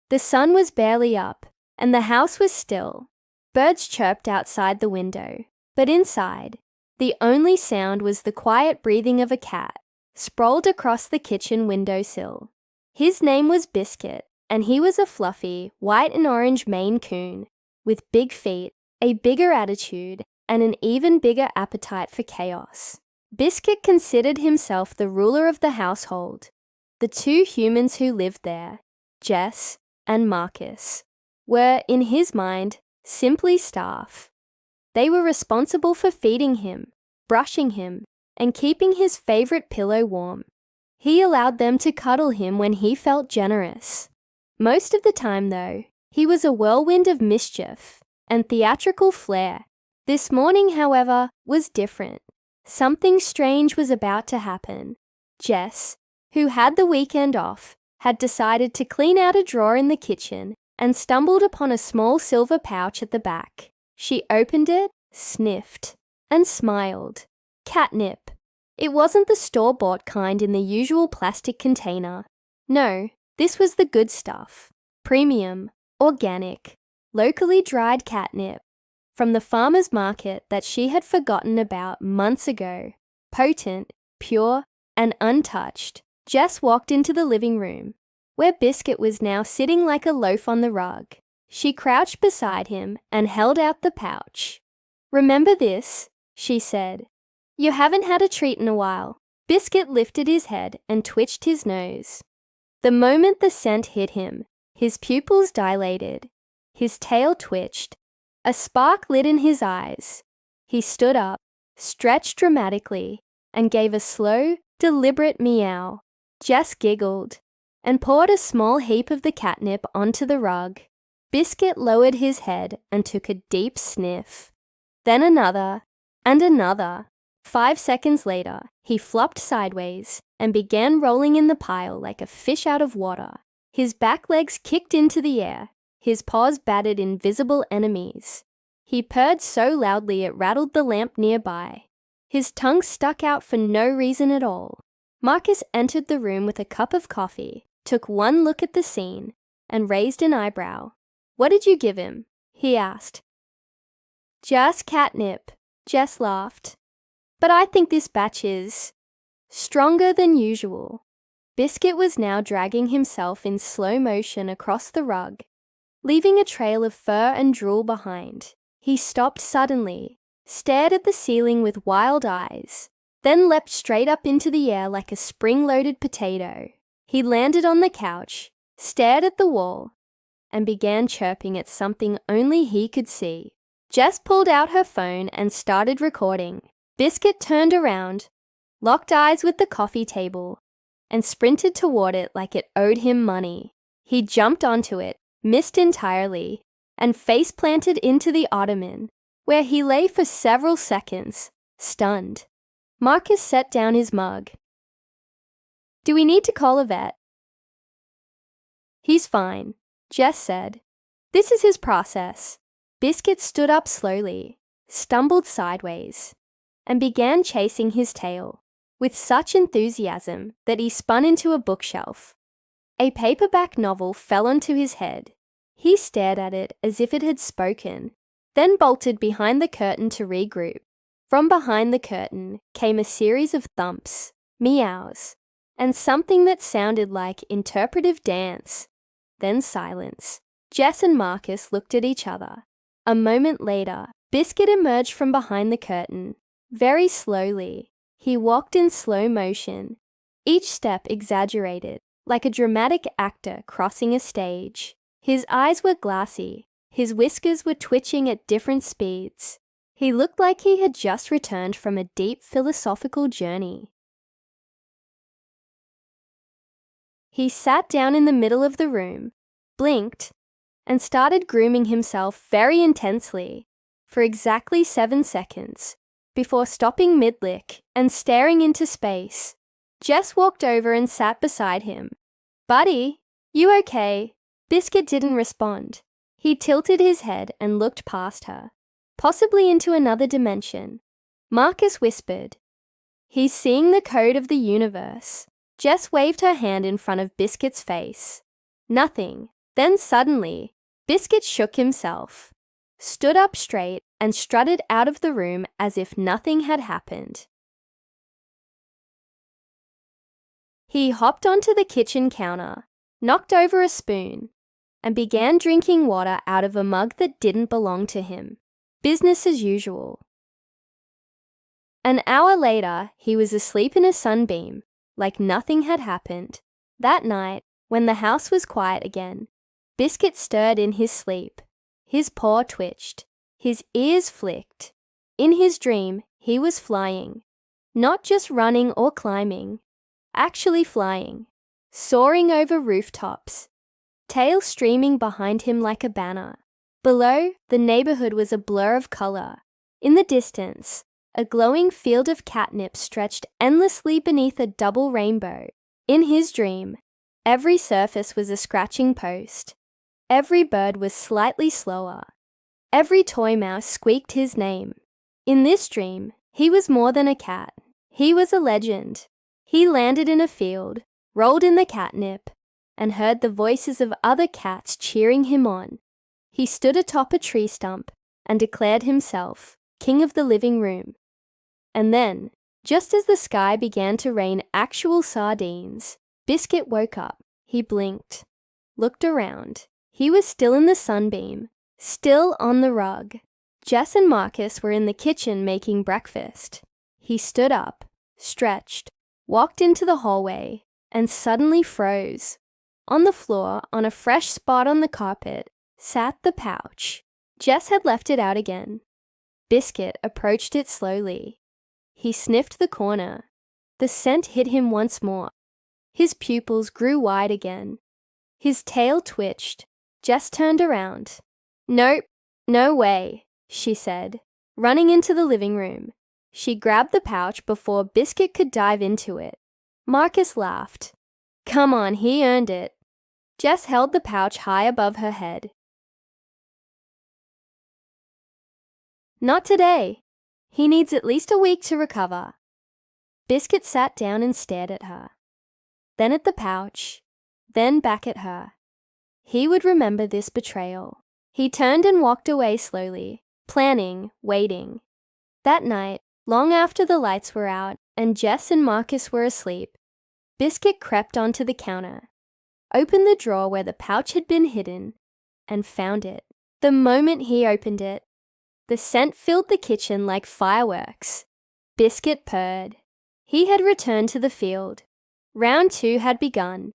The sun was barely up, and the house was still. Birds chirped outside the window, but inside, the only sound was the quiet breathing of a cat, sprawled across the kitchen windowsill. His name was Biscuit, and he was a fluffy, white and orange Maine Coon, with big feet, a bigger attitude, and an even bigger appetite for chaos. Biscuit considered himself the ruler of the household. The two humans who lived there, Jess and Marcus, were, in his mind, simply staff. They were responsible for feeding him, brushing him, and keeping his favorite pillow warm. He allowed them to cuddle him when he felt generous. Most of the time, though, he was a whirlwind of mischief and theatrical flair. This morning, however, was different. Something strange was about to happen. Jess, who had the weekend off, had decided to clean out a drawer in the kitchen and stumbled upon a small silver pouch at the back. She opened it, sniffed, and smiled. Catnip. It wasn't the store-bought kind in the usual plastic container. No, this was the good stuff. Premium, organic, locally dried catnip from the farmer's market that she had forgotten about months ago. Potent, pure, and untouched. Jess walked into the living room, where Biscuit was now sitting like a loaf on the rug. She crouched beside him and held out the pouch. "Remember this," she said. "You haven't had a treat in a while." Biscuit lifted his head and twitched his nose. The moment the scent hit him, his pupils dilated. His tail twitched. A spark lit in his eyes. He stood up, stretched dramatically, and gave a slow, deliberate meow. Jess giggled and poured a small heap of the catnip onto the rug. Biscuit lowered his head and took a deep sniff. Then another, and another. 5 seconds later, he flopped sideways and began rolling in the pile like a fish out of water. His back legs kicked into the air. His paws battered invisible enemies. He purred so loudly it rattled the lamp nearby. His tongue stuck out for no reason at all. Marcus entered the room with a cup of coffee, took one look at the scene, and raised an eyebrow. "What did you give him?" he asked. "Just catnip," Jess laughed. "But I think this batch is stronger than usual." Biscuit was now dragging himself in slow motion across the rug, leaving a trail of fur and drool behind. He stopped suddenly, stared at the ceiling with wild eyes, then leapt straight up into the air like a spring-loaded potato. He landed on the couch, stared at the wall, and began chirping at something only he could see. Jess pulled out her phone and started recording. Biscuit turned around, locked eyes with the coffee table, and sprinted toward it like it owed him money. He jumped onto it, missed entirely, and face-planted into the ottoman, where he lay for several seconds, stunned. Marcus set down his mug. "Do we need to call a vet?" "He's fine," Jess said. "This is his process." Biscuit stood up slowly, stumbled sideways, and began chasing his tail, with such enthusiasm that he spun into a bookshelf. A paperback novel fell onto his head. He stared at it as if it had spoken, then bolted behind the curtain to regroup. From behind the curtain came a series of thumps, meows, and something that sounded like interpretive dance. Then silence. Jess and Marcus looked at each other. A moment later, Biscuit emerged from behind the curtain. Very slowly, he walked in slow motion, each step exaggerated, like a dramatic actor crossing a stage. His eyes were glassy, his whiskers were twitching at different speeds. He looked like he had just returned from a deep philosophical journey. He sat down in the middle of the room, blinked, and started grooming himself very intensely for exactly 7 seconds, before stopping mid-lick and staring into space. Jess walked over and sat beside him. "Buddy, you okay?" Biscuit didn't respond. He tilted his head and looked past her, possibly into another dimension. Marcus whispered, "He's seeing the code of the universe." Jess waved her hand in front of Biscuit's face. "Nothing. Then suddenly, Biscuit shook himself, stood up straight, and strutted out of the room as if nothing had happened. He hopped onto the kitchen counter, knocked over a spoon, and began drinking water out of a mug that didn't belong to him. Business as usual. An hour later, he was asleep in a sunbeam, like nothing had happened. That night, when the house was quiet again, Biscuit stirred in his sleep. His paw twitched. His ears flicked. In his dream, he was flying. Not just running or climbing, actually flying, soaring over rooftops, tail streaming behind him like a banner. Below, the neighborhood was a blur of color. In the distance, a glowing field of catnip stretched endlessly beneath a double rainbow. In his dream, every surface was a scratching post. Every bird was slightly slower. Every toy mouse squeaked his name. In this dream, he was more than a cat. He was a legend. He landed in a field, rolled in the catnip, and heard the voices of other cats cheering him on. He stood atop a tree stump and declared himself king of the living room. And then, just as the sky began to rain actual sardines, Biscuit woke up. He blinked, looked around. He was still in the sunbeam, still on the rug. Jess and Marcus were in the kitchen making breakfast. He stood up, stretched, walked into the hallway, and suddenly froze. On the floor, on a fresh spot on the carpet, sat the pouch. Jess had left it out again. Biscuit approached it slowly. He sniffed the corner. The scent hit him once more. His pupils grew wide again. His tail twitched. Jess turned around. "Nope, no way," she said, running into the living room. She grabbed the pouch before Biscuit could dive into it. Marcus laughed. "Come on, he earned it." Jess held the pouch high above her head. "Not today. He needs at least a week to recover." Biscuit sat down and stared at her. Then at the pouch. Then back at her. He would remember this betrayal. He turned and walked away slowly, planning, waiting. That night, long after the lights were out and Jess and Marcus were asleep, Biscuit crept onto the counter, opened the drawer where the pouch had been hidden, and found it. The moment he opened it, the scent filled the kitchen like fireworks. Biscuit purred. He had returned to the field. Round 2 had begun.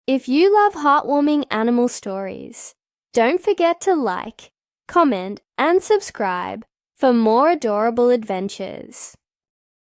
If you love heartwarming animal stories, don't forget to like, comment, and subscribe for more adorable adventures.